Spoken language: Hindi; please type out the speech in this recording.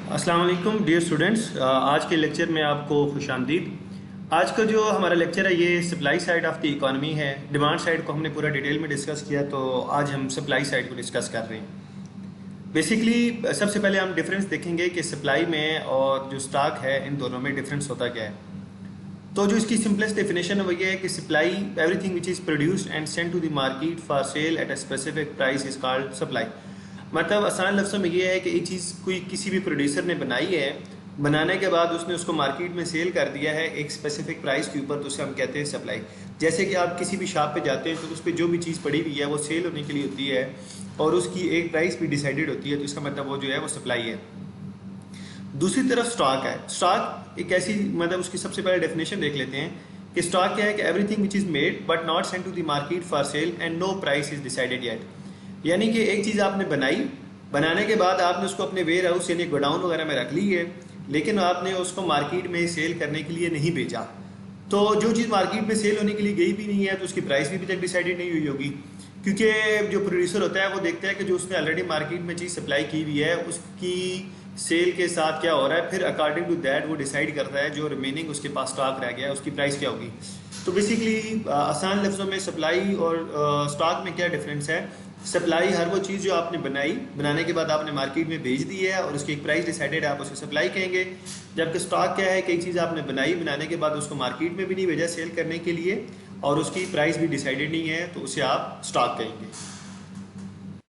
अस्सलाम वालेकुम डियर स्टूडेंट्स, आज के लेक्चर में आपको खुशामदीद। आज का जो हमारा लेक्चर है ये supply side of the economy है। डिमांड साइड को हमने पूरा डिटेल में डिस्कस किया, तो आज हम सप्लाई साइड को डिस्कस कर रहे हैं। बेसिकली सबसे पहले हम डिफरेंस देखेंगे कि सप्लाई में और जो स्टॉक है इन दोनों में डिफरेंस होता क्या है। तो जो इसकी सिंपलेस्ट डेफिनेशन है वो ये है कि supply everything which is produced and sent to the market for sale at a specific price is called supply. मतलब आसान लफ्ज़ों में ये है कि एक चीज़ कोई किसी भी प्रोड्यूसर ने बनाई है, बनाने के बाद उसने उसको मार्केट में सेल कर दिया है एक स्पेसिफिक प्राइस के ऊपर, तो उसे हम कहते हैं सप्लाई। जैसे कि आप किसी भी शॉप पे जाते हैं तो उस पर जो भी चीज़ पड़ी हुई है वो सेल होने के लिए होती है और उसकी एक प्राइस भी डिसाइडेड होती है, तो इसका मतलब वो जो है वो सप्लाई है। दूसरी तरफ स्टॉक है। स्टॉक एक ऐसी, मतलब उसकी सबसे पहले डेफिनेशन देख लेते हैं कि स्टॉक क्या है कि everything which is made but not sent to the market for sale and no price is decided yet. यानी कि एक चीज़ आपने बनाई, बनाने के बाद आपने उसको अपने वेयर हाउस यानी गोडाउन वगैरह में रख ली है, लेकिन आपने उसको मार्केट में सेल करने के लिए नहीं भेजा। तो जो चीज़ मार्केट में सेल होने के लिए गई भी नहीं है तो उसकी प्राइस भी अभी तक डिसाइडेड नहीं हुई होगी, क्योंकि जो प्रोड्यूसर होता है वो देखता है कि जो उसने ऑलरेडी मार्केट में चीज़ सप्लाई की हुई है उसकी सेल के साथ क्या हो रहा है, फिर अकॉर्डिंग टू दैट वो डिसाइड करता है जो रिमेनिंग उसके पास स्टॉक रह गया है उसकी प्राइस क्या होगी। तो बेसिकली आसान लफ्ज़ों में सप्लाई और स्टॉक में क्या डिफरेंस है। सप्लाई हर वो चीज़ जो आपने बनाई, बनाने के बाद आपने मार्केट में भेज दी है और उसकी एक प्राइस डिसाइडेड है, आप उसे सप्लाई कहेंगे। जबकि स्टॉक क्या है कि एक चीज़ आपने बनाई, बनाने के बाद उसको मार्केट में भी नहीं भेजा सेल करने के लिए और उसकी प्राइस भी डिसाइडेड नहीं है, तो उसे आप स्टॉक कहेंगे।